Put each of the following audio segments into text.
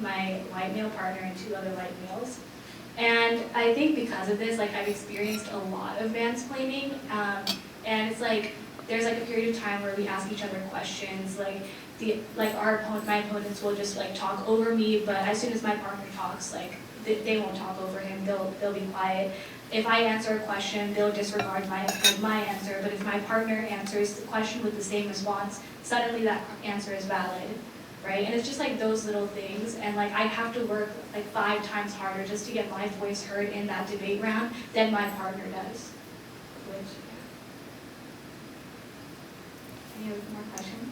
my white male partner and 2 other white males. And I think because of this, like I've experienced a lot of mansplaining, and it's like there's like a period of time where we ask each other questions, my opponents will just like talk over me, but as soon as my partner talks, like they won't talk over him, they'll be quiet. If I answer a question, they'll disregard my answer, but if my partner answers the question with the same response, suddenly that answer is valid, right? And it's just like those little things, and like I have to work like 5 times harder just to get my voice heard in that debate round than my partner does. Which, yeah. Any other more questions?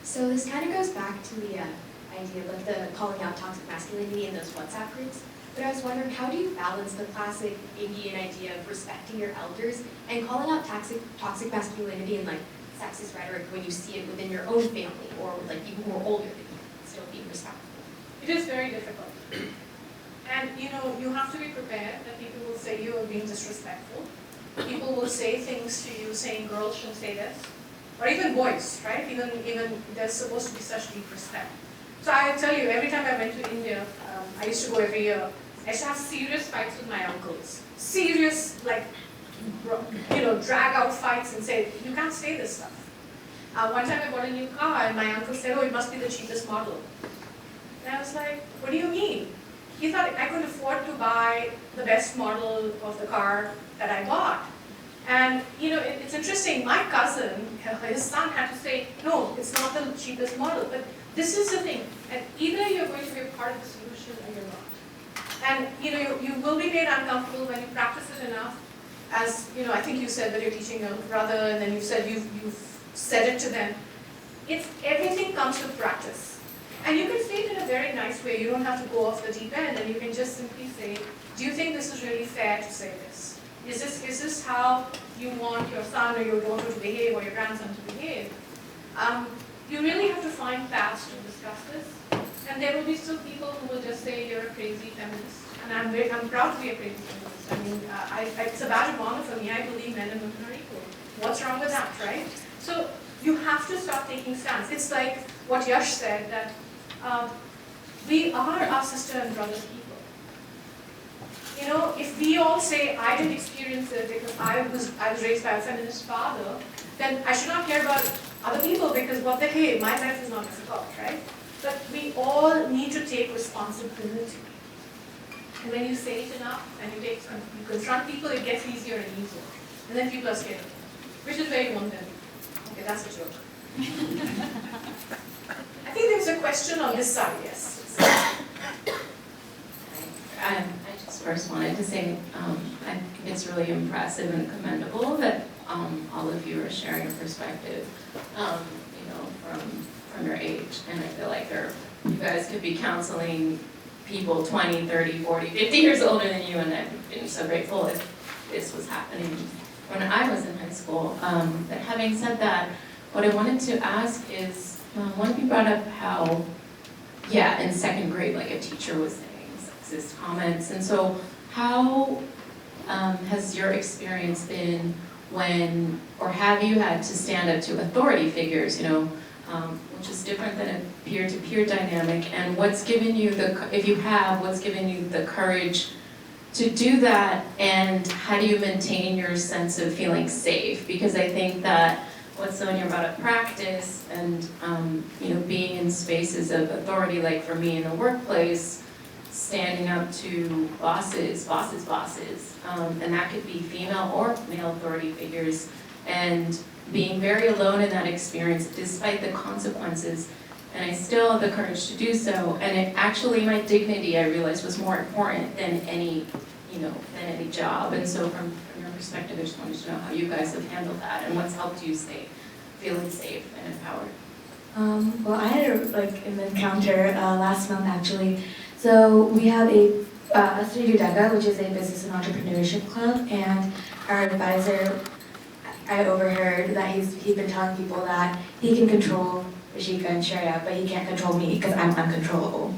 So this kind of goes back to the idea of like the calling out toxic masculinity in those WhatsApp groups. But I was wondering, how do you balance the classic Indian idea of respecting your elders and calling out toxic masculinity and like sexist rhetoric when you see it within your own family or with like people who are older than you, still being respectful? It is very difficult. And you know, you have to be prepared that people will say you are being disrespectful. People will say things to you saying girls shouldn't say this. Or even boys, right? Even there's supposed to be such deep respect. So I tell you, every time I went to India, I used to go every year, I used to have serious fights with my uncles. Serious, like, you know, drag out fights and say, you can't say this stuff. One time I bought a new car and my uncle said, oh, it must be the cheapest model. And I was like, what do you mean? He thought I could afford to buy the best model of the car that I bought. And you know, it's interesting, my cousin, his son had to say, no, it's not the cheapest model. But this is the thing, and either you're going to be a part of the solution or you're not. And you know, you will be made uncomfortable when you practice it enough. As you know, I think you said that you're teaching your brother, and then you said you've said it to them. Everything comes with practice. And you can say it in a very nice way. You don't have to go off the deep end, and you can just simply say, do you think this is really fair to say this? Is this how you want your son or your daughter to behave or your grandson to behave? You really have to find paths to discuss this. And there will be still people who will just say you're a crazy feminist. And I'm proud to be a crazy feminist. I mean, it's a badge of honor for me. I believe men and women are equal. What's wrong with that, right? So you have to start taking stands. It's like what Yash said, that we are our sister and brother people. You know, if we all say, I didn't experience it because I was raised by a feminist father, then I should not care about other people because what the hey, my life is not difficult, right? But we all need to take responsibility. And when you say it enough and you confront people, it gets easier and easier. And then people are scared. Which is where you want them. Okay, that's a joke. I think there's a question on this side, yes. I just first wanted to say I think it's really impressive and commendable that all of you are sharing your perspective, you know, from your age. And I feel like you guys could be counseling people 20, 30, 40, 50 years older than you, and I'd be so grateful if this was happening when I was in high school. But having said that, what I wanted to ask is, one of you brought up how, yeah, in second grade, like a teacher was saying sexist comments, and so how has your experience been when, or have you had to stand up to authority figures, you know, which is different than a peer-to-peer dynamic, and what's given you what's given you the courage to do that, and how do you maintain your sense of feeling safe? Because I think that what Sonia brought up, practice, and you know, being in spaces of authority, like for me in the workplace, standing up to bosses, and that could be female or male authority figures, and being very alone in that experience despite the consequences, and I still have the courage to do so, and it actually, my dignity, I realized, was more important than any job. And so from your perspective, I just wanted to know how you guys have handled that and what's helped you stay feeling safe and empowered. Well, I had an encounter last month actually. So we have a Studio Dega, which is a business and entrepreneurship club, and our advisor, I overheard that he'd been telling people that he can control Rashika and Sharia, but he can't control me because I'm uncontrollable.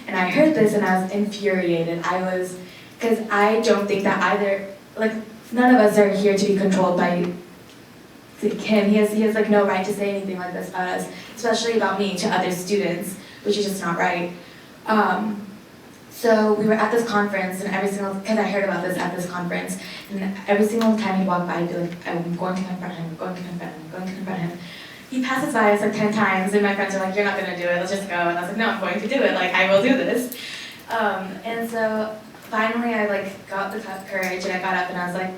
And I heard this and I was infuriated. Because I don't think that none of us are here to be controlled by him. He has no right to say anything like this about us, especially about me, to other students. which is just not right. So we were at this conference, and because I heard about this at this conference, and every single time he'd walk by, I'd be like, I'm going to confront him, I'm going to confront him, I'm going to confront him. He passes by us like 10 times, and my friends are like, you're not going to do it, let's just go. And I was like, no, I'm going to do it, like, I will do this. And so finally I like got the courage, and I got up and I was like,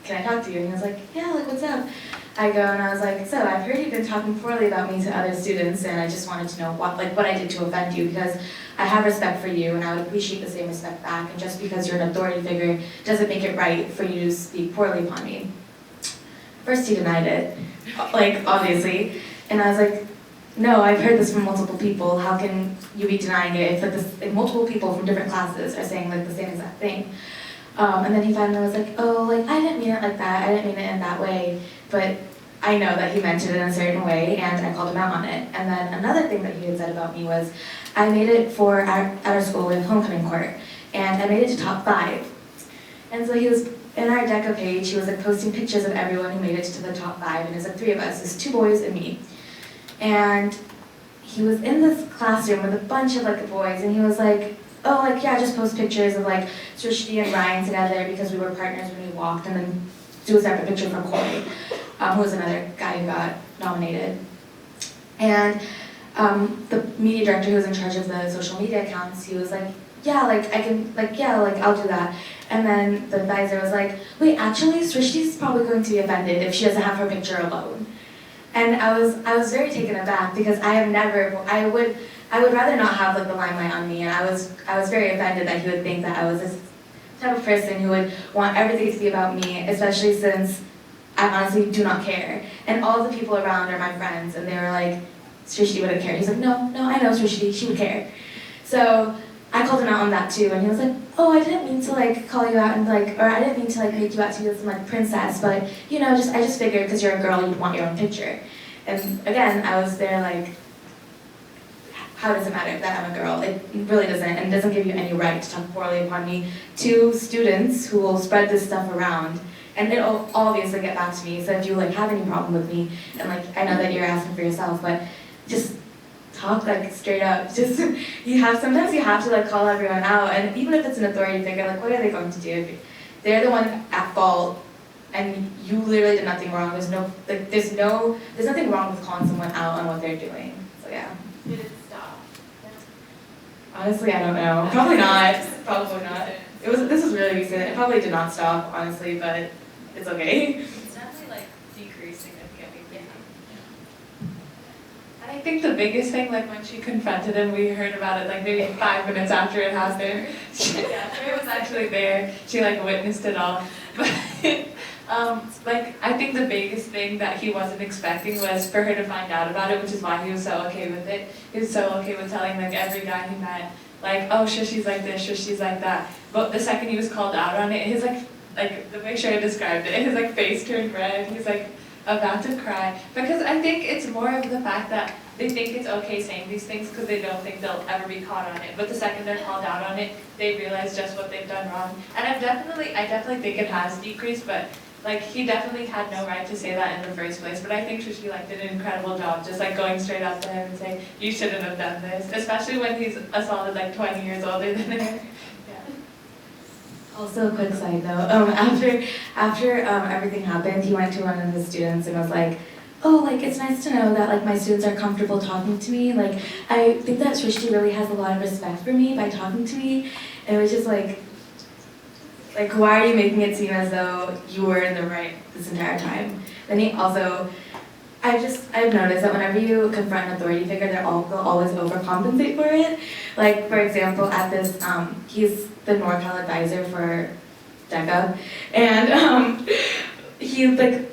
can I talk to you? And he was like, yeah, like, what's up? I go and I was like, so I've heard you've been talking poorly about me to other students, and I just wanted to know what I did to offend you, because I have respect for you and I would appreciate the same respect back, and just because you're an authority figure doesn't make it right for you to speak poorly upon me. First he denied it, like, obviously, and I was like, no, I've heard this from multiple people, how can you be denying it if multiple people from different classes are saying like the same exact thing? And then he finally was like, oh, like, I didn't mean it like that, I didn't mean it in that way, but I know that he meant it in a certain way, and I called him out on it. And then another thing that he had said about me was, I made it for at our school with homecoming court, and I made it to top 5. And so he was, in our DECA page, he was like posting pictures of everyone who made it to the top 5, and it was like 3 of us, there's 2 boys and me. And he was in this classroom with a bunch of like the boys, and he was like, oh, like, yeah, just post pictures of like Srishti and Ryan together because we were partners when we walked, and then do a separate picture for Corey, who was another guy who got nominated. And the media director who was in charge of the social media accounts, he was like, yeah, like, I can, like, yeah, like, I'll do that. And then the advisor was like, wait, actually, Srishti's probably going to be offended if she doesn't have her picture alone. And I was very taken aback, because I would rather not have like the limelight on me, and I was very offended that he would think that I was this type of person who would want everything to be about me, especially since I honestly do not care. And all of the people around are my friends, and they were like, Srishti wouldn't care. He's like, no, I know Srishti, she would care. So I called him out on that too, and he was like, oh, I didn't mean to like call you out and like, or I didn't mean to like make you out to be some like princess, but you know, I just figured because you're a girl, you'd want your own picture. And again, I was there like, how does it matter that I'm a girl? It really doesn't, and it doesn't give you any right to talk poorly upon me to students who will spread this stuff around. And it'll obviously get back to me, so if you like have any problem with me, and like, I know that you're asking for yourself, but just talk like straight up. Just, sometimes you have to like call everyone out, and even if it's an authority figure, like what are they going to do? They're the one at fault, and you literally did nothing wrong. There's nothing wrong with calling someone out on what they're doing. So yeah. Did it stop? Honestly, I don't know. Probably not. Probably not. This was really recent. It probably did not stop, honestly, but it's okay. It's definitely like decreased significantly. And I think the biggest thing, like when she confronted him, we heard about it like maybe 5 minutes after it happened. She was actually there. She like witnessed it all. But like I think the biggest thing that he wasn't expecting was for her to find out about it, which is why he was so okay with it. He was so okay with telling like every guy he met, like, oh, Shishi's like this, Shishi's like that. But the second he was called out on it, his like the way Sherry described it, his like face turned red. He's like about to cry, because I think it's more of the fact that they think it's okay saying these things because they don't think they'll ever be caught on it. But the second they're called out on it, they realize just what they've done wrong. And I definitely think it has decreased, but like he definitely had no right to say that in the first place. But I think Shishi like did an incredible job, just like going straight up to him and saying, you shouldn't have done this, especially when he's a solid like 20 years older than her. Also, a quick side note, after everything happened, he went to one of his students and was like, oh, like, it's nice to know that, like, my students are comfortable talking to me. Like, I think that Srishti really has a lot of respect for me by talking to me. And it was just like, why are you making it seem as though you were in the right this entire time? Then he also, I've noticed that whenever you confront an authority figure, they'll always overcompensate for it. Like, for example, at this, he's the NorCal advisor for DECA, and he, like,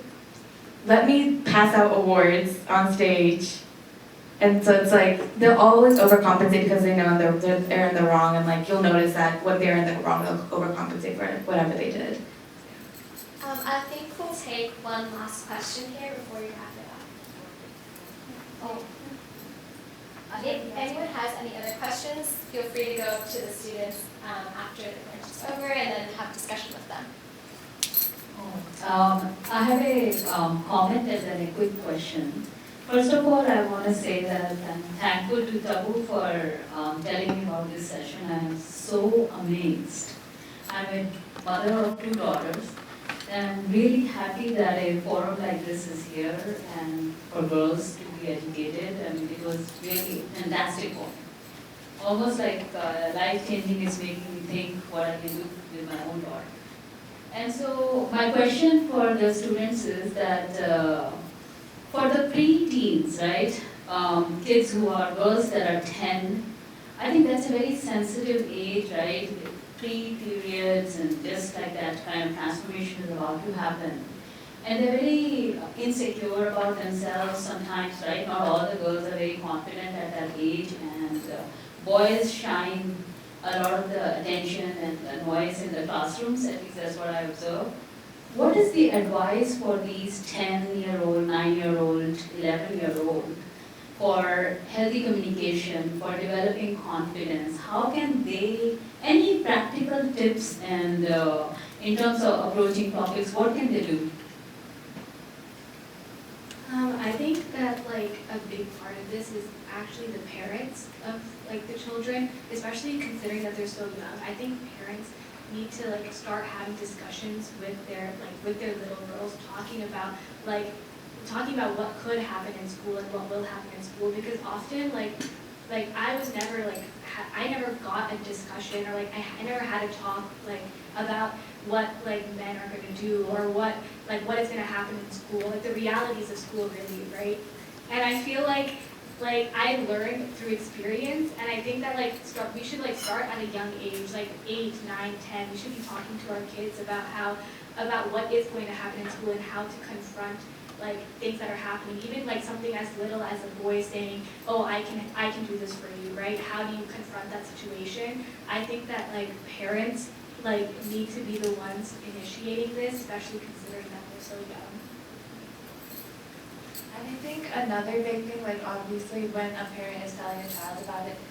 let me pass out awards on stage. And so it's like, they'll always overcompensate because they know they're in the wrong, and like, you'll notice that when they're in the wrong, they'll overcompensate for whatever they did. I think we'll take one last question here before you wrap it up. Oh. If anyone has any other questions, feel free to go up to the students after the lunch is over and then have a discussion with them. I have a comment and then a quick question. First of all, I want to say that I'm thankful to Tabu for telling me about this session. I am so amazed. I'm a mother of 2 daughters, and I'm really happy that a forum like this is here and for girls to be educated. I mean, it was really fantastic for me. Almost like life-changing is making me think what I can do with my own daughter. And so my question for the students is that for the pre-teens, right, kids who are girls that are 10, I think that's a very sensitive age, right? Pre-periods and just like that kind of transformation is about to happen. And they're very insecure about themselves sometimes, right? Not all the girls are very confident at that age, and boys shine a lot of the attention and the noise in the classrooms, at least that's what I observe. What is the advice for these 10-year-old, 9-year-old, 11-year-old for healthy communication, for developing confidence? How can they, any practical tips and in terms of approaching topics, what can they do? I think that like a big part of this is actually the parents of like the children, especially considering that they're so young. I think parents need to like start having discussions with their little girls, talking about what could happen in school and what will happen in school, because often like I was never like I never got a discussion, or like I never had a talk like about what like men are going to do, or what is going to happen in school, like the realities of school really, right? And I feel like I learned through experience, and I think that we should start at a young age, like 8, 9, 10. We should be talking to our kids about what is going to happen in school and how to confront like things that are happening, even like something as little as a boy saying, "Oh, I can do this for you," right? How do you confront that situation? I think that like parents need to be the ones initiating this, especially considering that they're so young. And I think another big thing, like obviously when a parent is telling a child about it,